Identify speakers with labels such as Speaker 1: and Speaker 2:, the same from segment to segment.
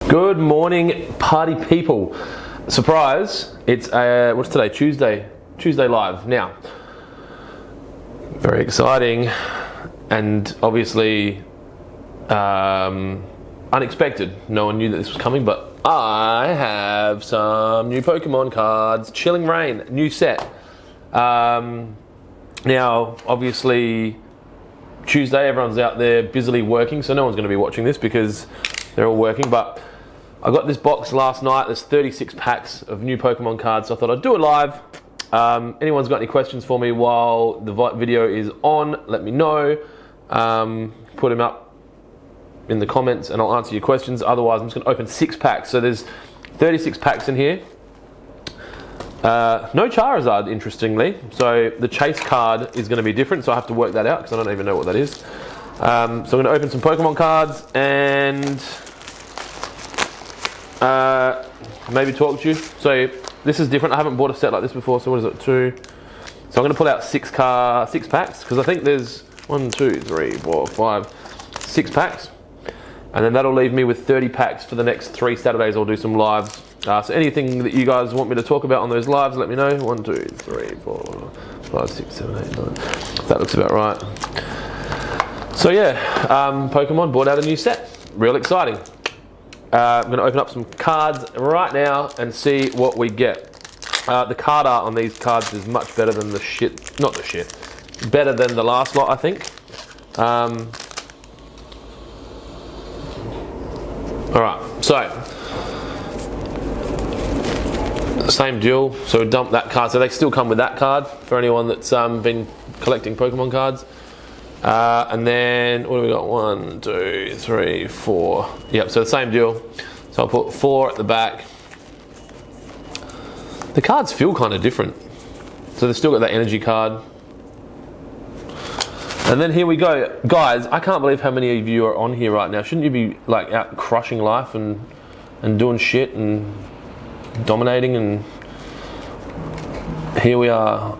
Speaker 1: Good morning, party people. Surprise, it's what's today? Tuesday live. Now, very exciting and obviously unexpected. No one knew that this was coming, but I have some new Pokemon cards. Chilling Reign, new set. Now, obviously, Tuesday, everyone's out there busily working, so no one's going to be watching this because they're all working, but I got this box last night. There's 36 packs of new Pokemon cards, so I thought I'd do it live. Anyone's got any questions for me while the video is on, let me know. Put them up in the comments and I'll answer your questions. Otherwise, I'm just going to open 6 packs. So there's 36 packs in here. No Charizard, interestingly. So the chase card is going to be different, so I have to work that out because I don't even know what that is. So I'm going to open some Pokemon cards and maybe talk to you. So this is different. I haven't bought a set like this before. So what is it? 2. So I'm going to pull out 6 packs because I think there's 1, 2, 3, 4, 5, 6 packs, and then that'll leave me with 30 packs for the next 3 Saturdays. I'll do some lives. So anything that you guys want me to talk about on those lives, let me know. 1, 2, 3, 4, 5, 6, 7, 8, 9. That looks about right. So yeah, Pokemon brought out a new set. Real exciting. I'm going to open up some cards right now and see what we get. The card art on these cards is much better than the shit. Not the shit. Better than the last lot, I think. Alright, so same deal. So we dump that card. So they still come with that card for anyone that's been collecting Pokemon cards. And then what do we got? 1, 2, 3, 4. Yep, so the same deal. So I'll put 4 at the back. The cards feel kind of different. So they've still got that energy card. And then here we go. Guys, I can't believe how many of you are on here right now. Shouldn't you be like out crushing life and doing shit and dominating? And here we are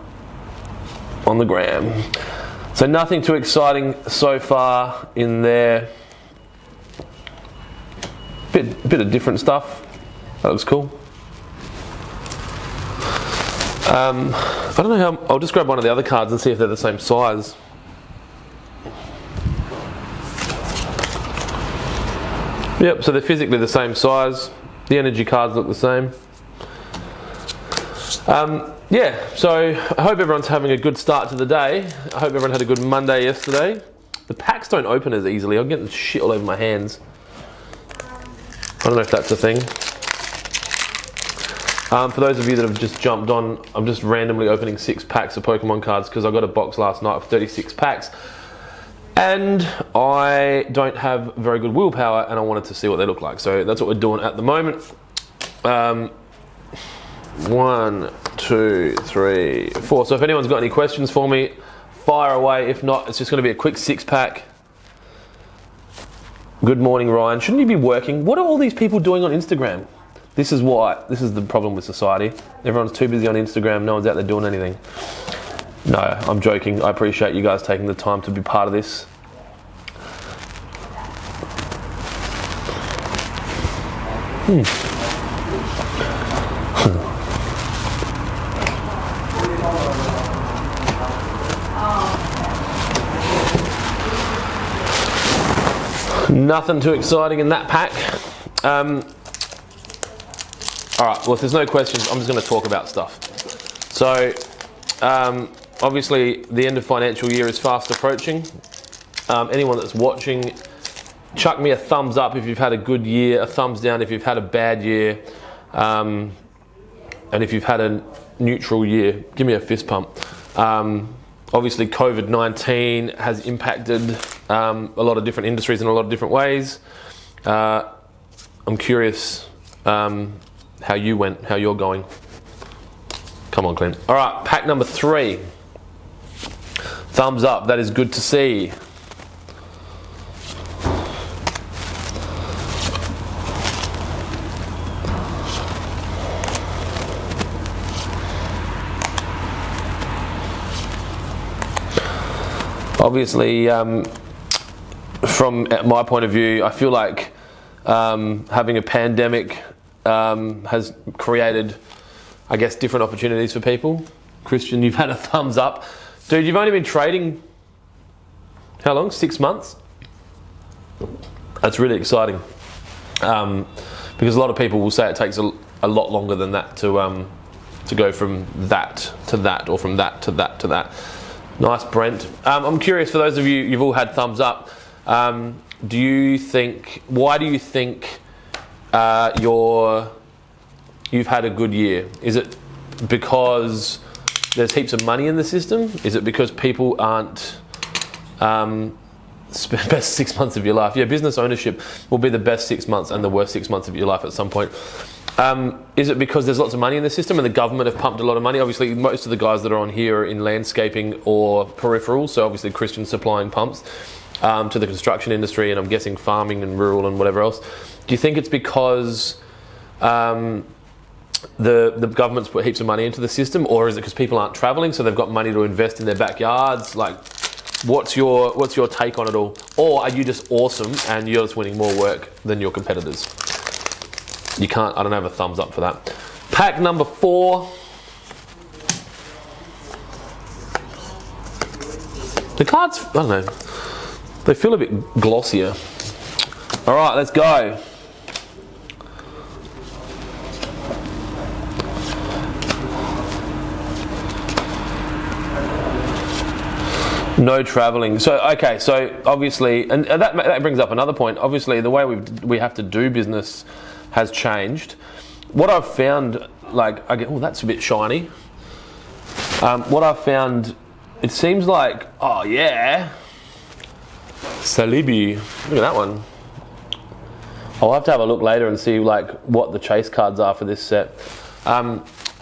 Speaker 1: on the gram. So nothing too exciting so far in there. Bit of different stuff. That looks cool. I don't know how. I'll just grab one of the other cards and see if they're the same size. Yep, so they're physically the same size. The energy cards look the same. Yeah, so I hope everyone's having a good start to the day. I hope everyone had a good Monday yesterday. The packs don't open as easily. I'm getting shit all over my hands. I don't know if that's a thing. For those of you that have just jumped on, I'm just randomly opening 6 packs of Pokemon cards because I got a box last night of 36 packs. And I don't have very good willpower and I wanted to see what they look like. So that's what we're doing at the moment. 1, 2, 3, 4. So if anyone's got any questions for me, fire away. If not, it's just going to be a quick 6-pack. Good morning, Ryan. Shouldn't you be working? What are all these people doing on Instagram? This is the problem with society. Everyone's too busy on Instagram. No one's out there doing anything. No, I'm joking. I appreciate you guys taking the time to be part of this. Nothing too exciting in that pack. Alright, well if there's no questions, I'm just going to talk about stuff. So, obviously the end of financial year is fast approaching. Anyone that's watching, chuck me a thumbs up if you've had a good year, a thumbs down if you've had a bad year, and if you've had a neutral year, give me a fist pump. Obviously COVID-19 has impacted a lot of different industries in a lot of different ways. I'm curious how you went, how you're going. Come on, Clint. All right, pack number 3. Thumbs up, that is good to see. Obviously, from my point of view, I feel like having a pandemic has created, I guess, different opportunities for people. Christian, you've had a thumbs up. Dude, you've only been trading, how long? 6 months? That's really exciting. Because a lot of people will say it takes a lot longer than that to go from that to that, or from that to that to that. Nice, Brent. I'm curious, for those of you, you've all had thumbs up. Why do you think you've had a good year? Is it because there's heaps of money in the system? Is it because people aren't best 6 months of your life? Yeah, business ownership will be the best 6 months and the worst 6 months of your life at some point. Is it because there's lots of money in the system and the government have pumped a lot of money? Obviously, most of the guys that are on here are in landscaping or peripherals, so obviously Christian supplying pumps to the construction industry, and I'm guessing farming and rural and whatever else. Do you think it's because the government's put heaps of money into the system, or is it because people aren't travelling, so they've got money to invest in their backyards? Like, what's your take on it all? Or are you just awesome and you're just winning more work than your competitors? I don't have a thumbs up for that. Pack number 4. The cards, I don't know, they feel a bit glossier. All right, let's go. No travelling. So obviously, and that brings up another point. Obviously, the way we have to do business has changed. What I've found, that's a bit shiny. What I've found, it seems like, oh yeah, Salibi. Look at that one. I'll have to have a look later and see what the chase cards are for this set.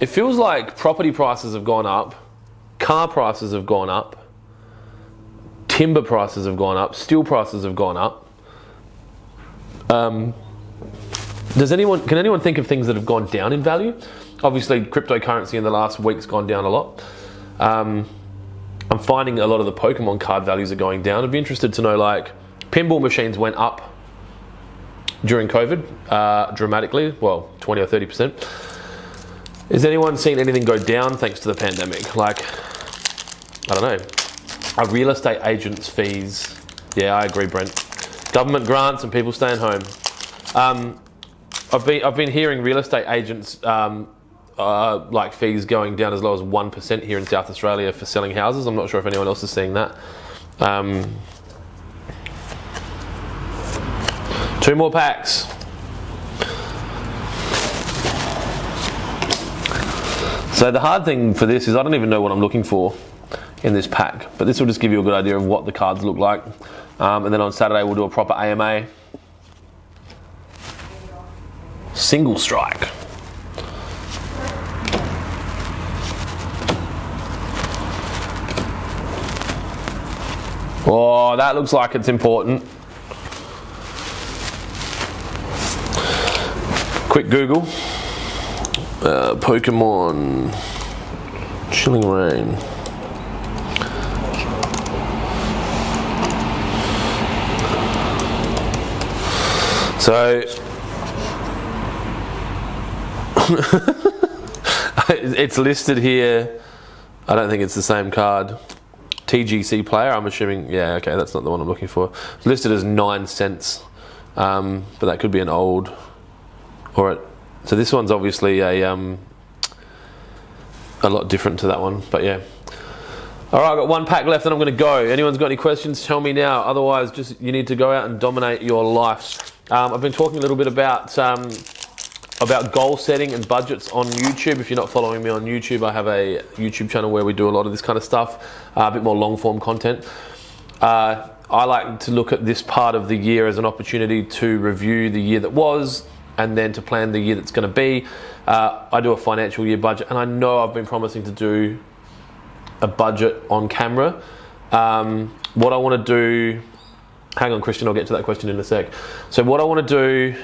Speaker 1: It feels like property prices have gone up, car prices have gone up, timber prices have gone up, steel prices have gone up. Can anyone think of things that have gone down in value? Obviously, cryptocurrency in the last week's gone down a lot. I'm finding a lot of the Pokemon card values are going down. I'd be interested to know, pinball machines went up during COVID dramatically, 20 or 30%. Has anyone seen anything go down thanks to the pandemic? I don't know. Are real estate agents' fees? Yeah, I agree, Brent. Government grants and people staying home. I've been hearing real estate agents fees going down as low as 1% here in South Australia for selling houses. I'm not sure if anyone else is seeing that. 2 more packs. So the hard thing for this is I don't even know what I'm looking for in this pack, but this will just give you a good idea of what the cards look like. And then on Saturday we'll do a proper AMA. Single strike. Oh, that looks like it's important. Quick Google. Pokemon Chilling Rain. So it's listed here. I don't think it's the same card. TGC player, I'm assuming. Yeah, okay, that's not the one I'm looking for. It's listed as 9 cents, but that could be an old. So this one's obviously a lot different to that one, but yeah. All right, I've got 1 pack left and I'm going to go. Anyone's got any questions, tell me now. Otherwise, just you need to go out and dominate your life. I've been talking a little bit about goal setting and budgets on YouTube. If you're not following me on YouTube, I have a YouTube channel where we do a lot of this kind of stuff, a bit more long form content. I like to look at this part of the year as an opportunity to review the year that was and then to plan the year that's going to be. I do a financial year budget, and I know I've been promising to do a budget on camera. What I want to do, hang on Christian, I'll get to that question in a sec. So what I want to do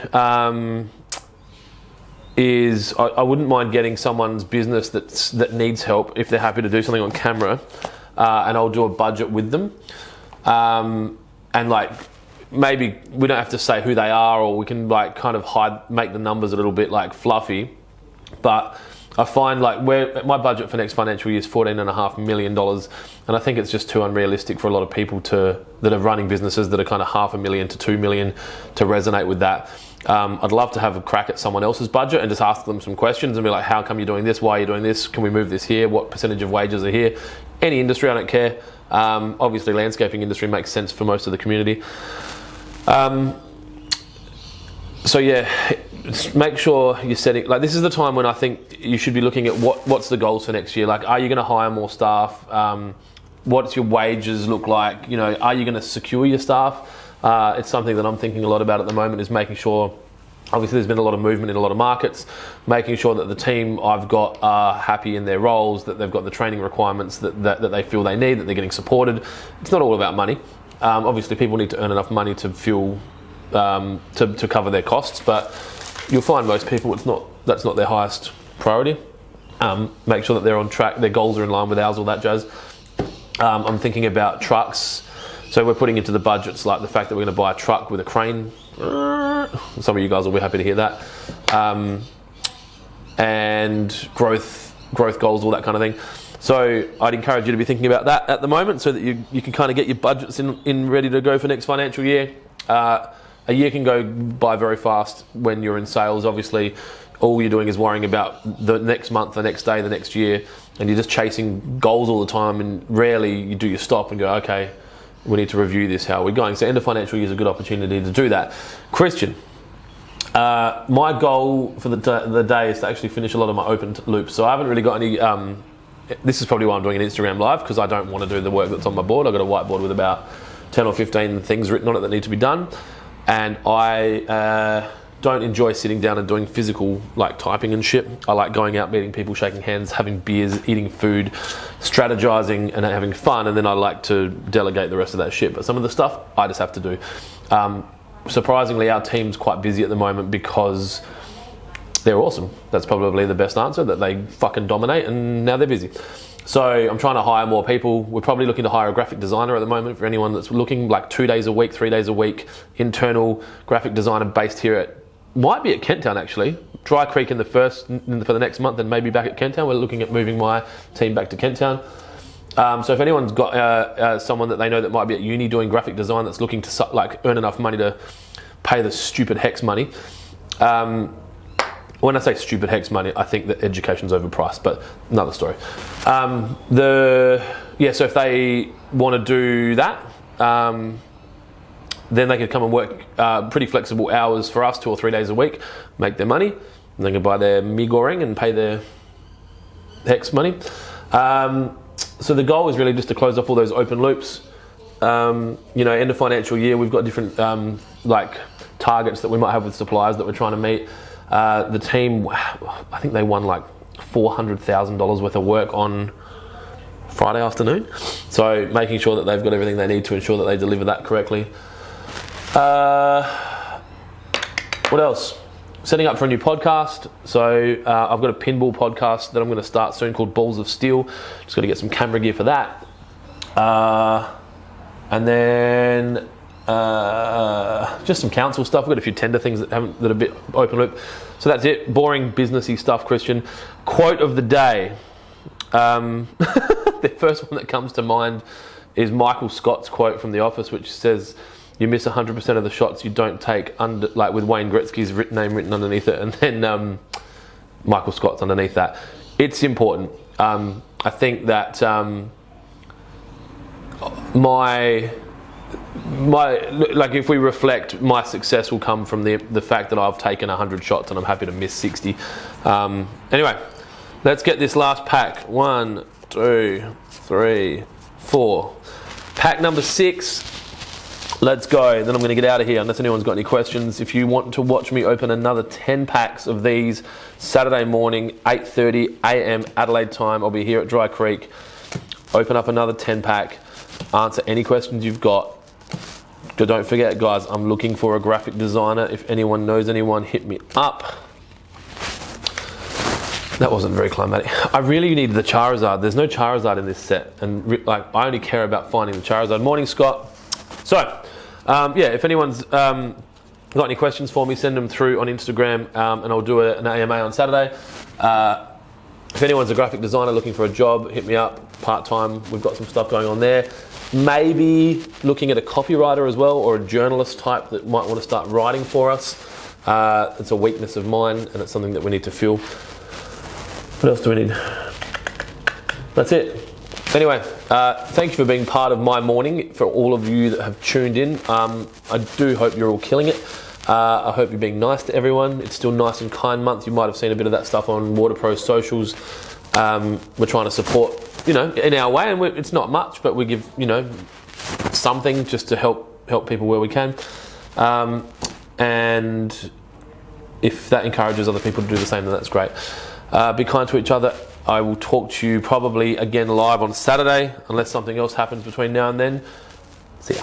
Speaker 1: is I wouldn't mind getting someone's business that needs help if they're happy to do something on camera, and I'll do a budget with them, and maybe we don't have to say who they are, or we can like kind of make the numbers a little bit like fluffy. But I find like my budget for next financial year is $14.5 million, and I think it's just too unrealistic for a lot of people that are running businesses that are kind of $500,000 to $2 million to resonate with that. I'd love to have a crack at someone else's budget and just ask them some questions and be like, how come you're doing this? Why are you doing this? Can we move this here? What percentage of wages are here? Any industry, I don't care. Obviously, landscaping industry makes sense for most of the community. So yeah, make sure you're setting, like this is the time when I think you should be looking at what's the goals for next year. Like, are you going to hire more staff? What's your wages look like? You know, are you going to secure your staff? It's something that I'm thinking a lot about at the moment, is making sure, obviously there's been a lot of movement in a lot of markets, making sure that the team I've got are happy in their roles, that they've got the training requirements that they feel they need, that they're getting supported. It's not all about money. Obviously people need to earn enough money to fuel, to cover their costs, but you'll find most people that's not their highest priority. Make sure that they're on track, their goals are in line with ours, all that jazz. I'm thinking about trucks. So we're putting into the budgets like the fact that we're going to buy a truck with a crane. Some of you guys will be happy to hear that. And growth goals, all that kind of thing. So I'd encourage you to be thinking about that at the moment, so that you can kind of get your budgets in ready to go for next financial year. A year can go by very fast when you're in sales. Obviously, all you're doing is worrying about the next month, the next day, the next year, and you're just chasing goals all the time, and rarely you do your stop and go, okay, we need to review this, how are we going? So end of financial year is a good opportunity to do that. Christian, my goal for the day is to actually finish a lot of my open loops. So I haven't really got any, this is probably why I'm doing an Instagram live, because I don't want to do the work that's on my board. I've got a whiteboard with about 10 or 15 things written on it that need to be done. And I don't enjoy sitting down and doing physical like typing and shit. I like going out, meeting people, shaking hands, having beers, eating food, strategizing and having fun, and then I like to delegate the rest of that shit. But some of the stuff I just have to do. Surprisingly, our team's quite busy at the moment because they're awesome. That's probably the best answer, that they fucking dominate and now they're busy. So I'm trying to hire more people. We're probably looking to hire a graphic designer at the moment, for anyone that's looking, like 2 days a week, 3 days a week, internal graphic designer based here might be at Kent Town actually. Dry Creek for the next month, and maybe back at Kent Town. We're looking at moving my team back to Kent Town. So if anyone's got someone that they know that might be at uni doing graphic design that's looking to like earn enough money to pay the stupid HEX money. When I say stupid HEX money, I think that education's overpriced, but another story. So if they want to do that, then they could come and work pretty flexible hours for us, 2 or 3 days a week, make their money, and they can buy their mee goreng and pay their HEX money. So the goal is really just to close off all those open loops. End of financial year, we've got different like targets that we might have with suppliers that we're trying to meet. The team, I think they won like $400,000 worth of work on Friday afternoon. So making sure that they've got everything they need to ensure that they deliver that correctly. What else? Setting up for a new podcast. So I've got a pinball podcast that I'm going to start soon called Balls of Steel. Just got to get some camera gear for that. And then just some council stuff. I've got a few tender things that are a bit open loop. So that's it. Boring businessy stuff, Christian. Quote of the day. The first one that comes to mind is Michael Scott's quote from The Office, which says, "You miss 100% of the shots you don't take," with Wayne Gretzky's name written underneath it, and then Michael Scott's underneath that. It's important. I think that if we reflect, my success will come from the fact that I've taken 100 shots and I'm happy to miss 60. Anyway, let's get this last pack. 1, 2, 3, 4. Pack number 6. Let's go. Then I'm going to get out of here unless anyone's got any questions. If you want to watch me open another 10 packs of these Saturday morning, 8:30 a.m. Adelaide time, I'll be here at Dry Creek. Open up another 10 pack. Answer any questions you've got. Don't forget, guys, I'm looking for a graphic designer. If anyone knows anyone, hit me up. That wasn't very climatic. I really needed the Charizard. There's no Charizard in this set, and I only care about finding the Charizard. Morning, Scott. So, Yeah, if anyone's got any questions for me, send them through on Instagram, and I'll do an AMA on Saturday. If anyone's a graphic designer looking for a job, hit me up, part-time. We've got some stuff going on there. Maybe looking at a copywriter as well, or a journalist type that might want to start writing for us. It's a weakness of mine, and it's something that we need to fill. What else do we need? That's it. Anyway, thank you for being part of my morning, for all of you that have tuned in. I do hope you're all killing it. I hope you're being nice to everyone. It's still Nice and Kind Month. You might have seen a bit of that stuff on WaterPro's socials. We're trying to support, in our way, and it's not much, but we give, something just to help people where we can. And if that encourages other people to do the same, then that's great. Be kind to each other. I will talk to you probably again live on Saturday, unless something else happens between now and then. See ya.